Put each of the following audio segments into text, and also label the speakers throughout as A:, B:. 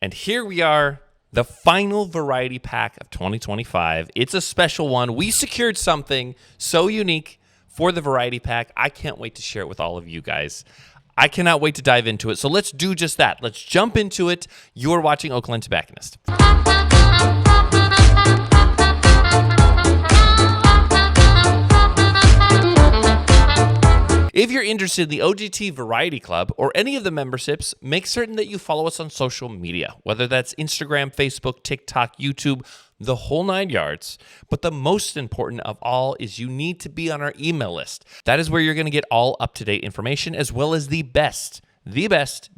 A: And here we are, the final variety pack of 2025. It's a special one. We secured something so unique for the variety pack. I can't wait to share it with all of you guys. I cannot wait to dive into it. So let's do just that. Let's jump into it. You're watching Oakland Tobacconist. If you're interested in the OGT Variety Club or any of the memberships, make certain that you follow us on social media, whether that's Instagram, Facebook, TikTok, YouTube, the whole 9 yards. But the most important of all is you need to be on our email list. That is where you're going to get all up-to-date information as well as the best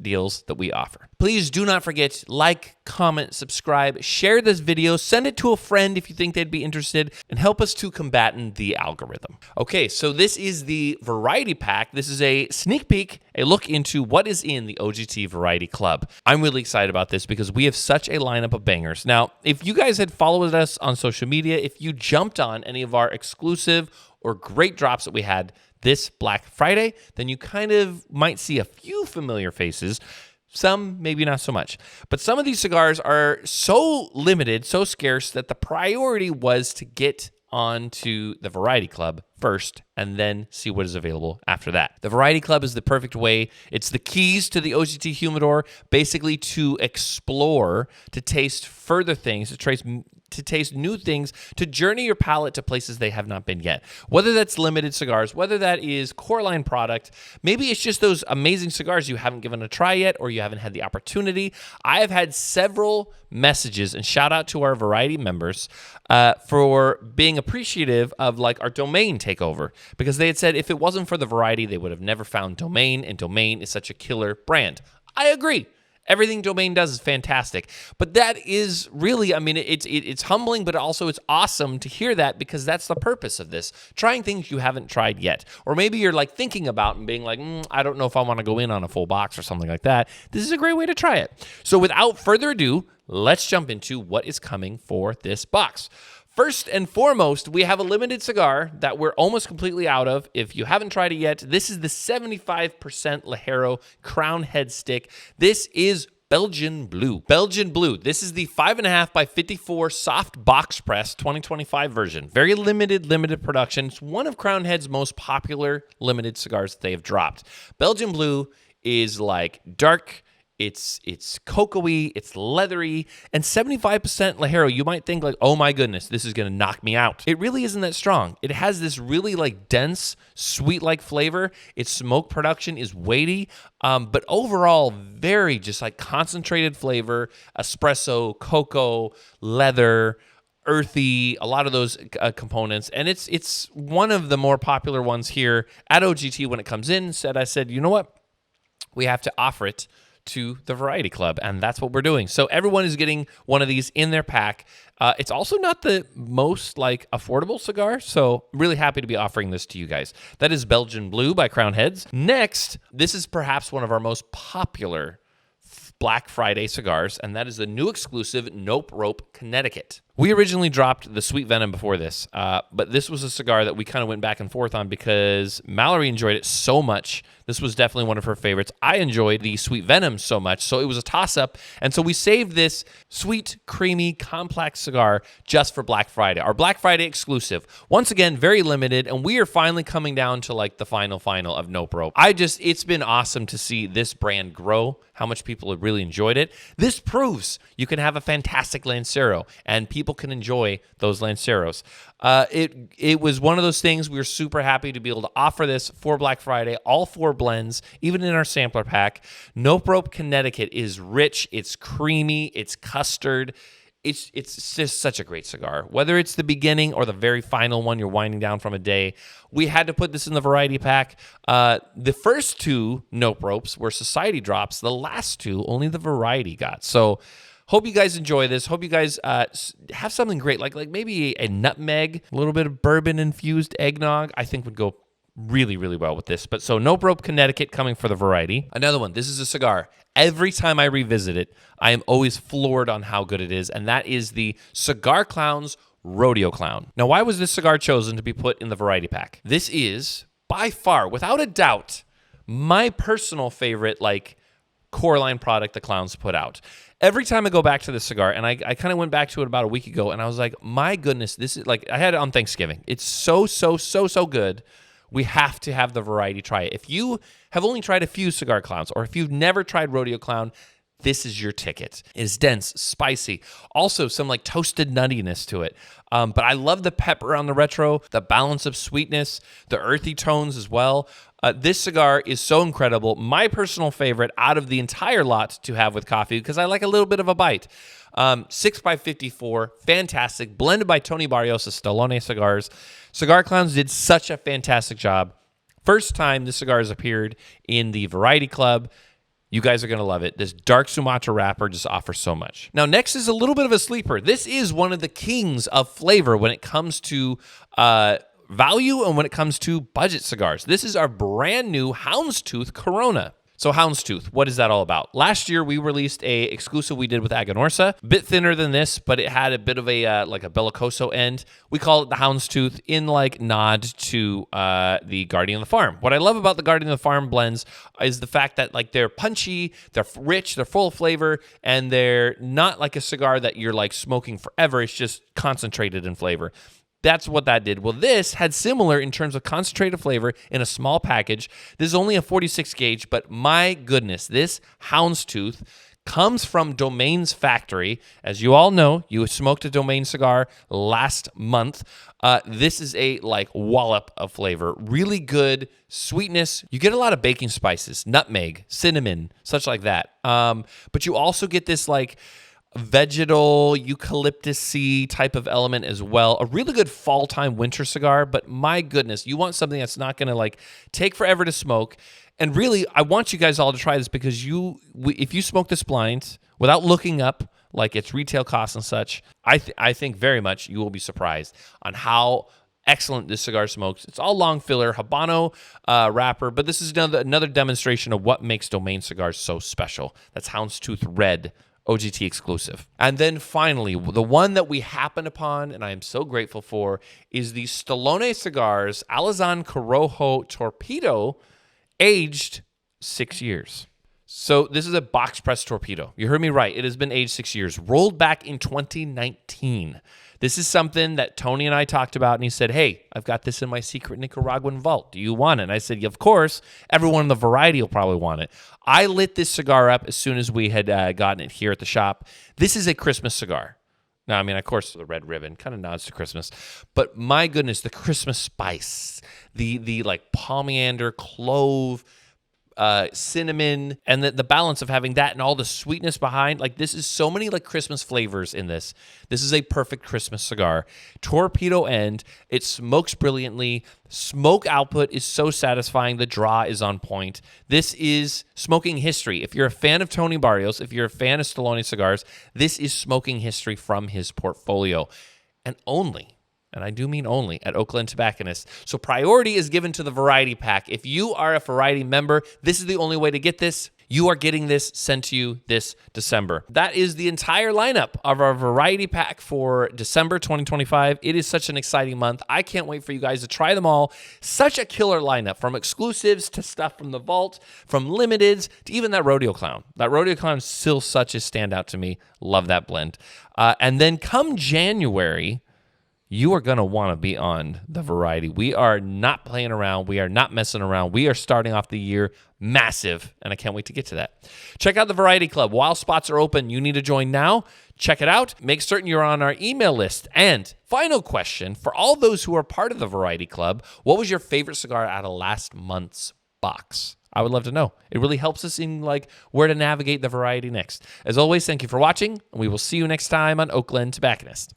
A: deals that we offer. Please do not forget, like, comment, subscribe, share this video, send it to a friend if you think they'd be interested, and help us to combat the algorithm. Okay, so this is the variety pack. This is a sneak peek, a look into what is in the OGT Variety Club. I'm really excited about this because we have such a lineup of bangers. Now, if you guys had followed us on social media, if you jumped on any of our exclusive or great drops that we had this Black Friday, then you kind of might see a few familiar faces. Some, maybe not so much. But some of these cigars are so limited, so scarce, that the priority was to get onto the Variety Club first and then see what is available after that. The Variety Club is the perfect way. It's the keys to the OGT humidor, basically to explore, to taste further things, to taste new things, to journey your palate to places they have not been yet. Whether that's limited cigars, whether that is core line product, maybe it's just those amazing cigars you haven't given a try yet or you haven't had the opportunity. I have had several messages, and shout out to our variety members for being appreciative of like our Domain takeover, because they had said if it wasn't for the variety, they would have never found Domain, and Domain is such a killer brand. I agree. Everything Domain does is fantastic. But that is really, I mean, it's humbling, but also it's awesome to hear that, because that's the purpose of this. Trying things you haven't tried yet. Or maybe you're like thinking about and being like, I don't know if I want to go in on a full box or something like that. This is a great way to try it. So without further ado, let's jump into what is coming for this box. First and foremost, we have a limited cigar that we're almost completely out of. If you haven't tried it yet, this is the 75% Ligero Crown Head Stick. This is Belgian Blue. Belgian Blue. This is the 5.5 by 54 soft box press 2025 version. Very limited production. It's one of Crown Head's most popular limited cigars that they have dropped. Belgian Blue is like dark. It's cocoa-y, it's leathery, and 75% Ligero. You might think like, oh my goodness, this is going to knock me out. It really isn't that strong. It has this really like dense, sweet-like flavor. Its smoke production is weighty, but overall very just like concentrated flavor, espresso, cocoa, leather, earthy, a lot of those components. And it's one of the more popular ones here at OGT when it comes in. I said, you know what? We have to offer it to the Variety Club, and that's what we're doing. So everyone is getting one of these in their pack. It's also not the most like affordable cigar, so really happy to be offering this to you guys. That is Belgian Blue by Crown Heads. Next, this is perhaps one of our most popular Black Friday cigars, and that is the new exclusive Nope Rope Connecticut. We originally dropped the Sweet Venom before this, but this was a cigar that we kind of went back and forth on because Mallory enjoyed it so much. This was definitely one of her favorites. I enjoyed the Sweet Venom so much, so it was a toss-up. And so we saved this sweet, creamy, complex cigar just for Black Friday, our Black Friday exclusive. Once again, very limited, and we are finally coming down to like the final of Nope Rope. It's been awesome to see this brand grow, how much people have really enjoyed it. This proves you can have a fantastic Lancero, and people can enjoy those Lanceros. It was one of those things we were super happy to be able to offer this for Black Friday, all 4 blends, even in our sampler pack. Nope Rope Connecticut is rich, it's creamy, it's custard. It's just such a great cigar. Whether it's the beginning or the very final one you're winding down from a day, we had to put this in the variety pack. The first 2 Nope Ropes were society drops. The last 2, only the variety got. So hope you guys enjoy this. Hope you guys have something great, like maybe a nutmeg, a little bit of bourbon-infused eggnog, I think would go really, really well with this. But so Nope Rope Connecticut coming for the variety. Another one. This is a cigar. Every time I revisit it, I am always floored on how good it is, and that is the Cigar Clown's Rodeo Clown. Now, why was this cigar chosen to be put in the variety pack? This is, by far, without a doubt, my personal favorite, like, core line product the Clowns put out. Every time I go back to this cigar, and I kind of went back to it about a week ago, and I was like, my goodness, this is like, I had it on Thanksgiving. It's so good. We have to have the variety try it. If you have only tried a few Cigar Clowns, or if you've never tried Rodeo Clown, this is your ticket. It is dense, spicy, also some like toasted nuttiness to it. But I love the pepper on the retro, the balance of sweetness, the earthy tones as well. This cigar is so incredible. My personal favorite out of the entire lot to have with coffee because I like a little bit of a bite. 6x54, fantastic, blended by Tony Barrios of Stallone Cigars. Cigar Clowns did such a fantastic job. First time this cigar has appeared in the Variety Club. You guys are going to love it. This dark Sumatra wrapper just offers so much. Now, next is a little bit of a sleeper. This is one of the kings of flavor when it comes to value and when it comes to budget cigars. This is our brand new Houndstooth Corona. So Houndstooth, what is that all about? Last year, we released a exclusive we did with Aganorsa. A bit thinner than this, but it had a bit of a like a bellicoso end. We call it the Houndstooth in like nod to the Guardian of the Farm. What I love about the Guardian of the Farm blends is the fact that like they're punchy, they're rich, they're full of flavor, and they're not like a cigar that you're like smoking forever. It's just concentrated in flavor. That's what that did. Well, this had similar in terms of concentrated flavor in a small package. This is only a 46 gauge, but my goodness, this Houndstooth comes from Domain's factory. As you all know, you smoked a Domain cigar last month. This is a like wallop of flavor. Really good sweetness. You get a lot of baking spices, nutmeg, cinnamon, such like that. But you also get this like vegetal eucalyptus-y type of element as well. A really good fall time winter cigar, but my goodness, you want something that's not going to like take forever to smoke. And really, I want you guys all to try this because if you smoke this blind without looking up like its retail costs and such, I think very much you will be surprised on how excellent this cigar smokes. It's all long filler, Habano wrapper, but this is another demonstration of what makes Domain cigars so special. That's Houndstooth Red, OGT exclusive. And then finally, the one that we happen upon, and I am so grateful for, is the Stallone Cigars Alazan Corojo Torpedo, aged 6 years. So this is a box press torpedo. You heard me right. It has been aged 6 years, rolled back in 2019. This is something that Tony and I talked about, and he said, hey, I've got this in my secret Nicaraguan vault. Do you want it? And I said, of course. Everyone in the variety will probably want it. I lit this cigar up as soon as we had gotten it here at the shop. This is a Christmas cigar. Now, I mean, of course, the red ribbon kind of nods to Christmas. But my goodness, the Christmas spice, the like palmiander, clove, cinnamon, and the balance of having that and all the sweetness behind. Like, this is so many like Christmas flavors in this. This is a perfect Christmas cigar. Torpedo end. It smokes brilliantly. Smoke output is so satisfying. The draw is on point. This is smoking history. If you're a fan of Tony Barrios, if you're a fan of Stallone Cigars, this is smoking history from his portfolio. And I do mean only, at Oakland Tobacconist. So priority is given to the variety pack. If you are a variety member, this is the only way to get this. You are getting this sent to you this December. That is the entire lineup of our variety pack for December 2025. It is such an exciting month. I can't wait for you guys to try them all. Such a killer lineup, from exclusives to stuff from the vault, from limiteds to even that Rodeo Clown. That Rodeo Clown is still such a standout to me. Love that blend. And then come January, you are going to want to be on the variety. We are not playing around. We are not messing around. We are starting off the year massive, and I can't wait to get to that. Check out the Variety Club. While spots are open, you need to join now. Check it out. Make certain you're on our email list. And final question, for all those who are part of the Variety Club, what was your favorite cigar out of last month's box? I would love to know. It really helps us in like where to navigate the variety next. As always, thank you for watching, and we will see you next time on Oakland Tobacconist.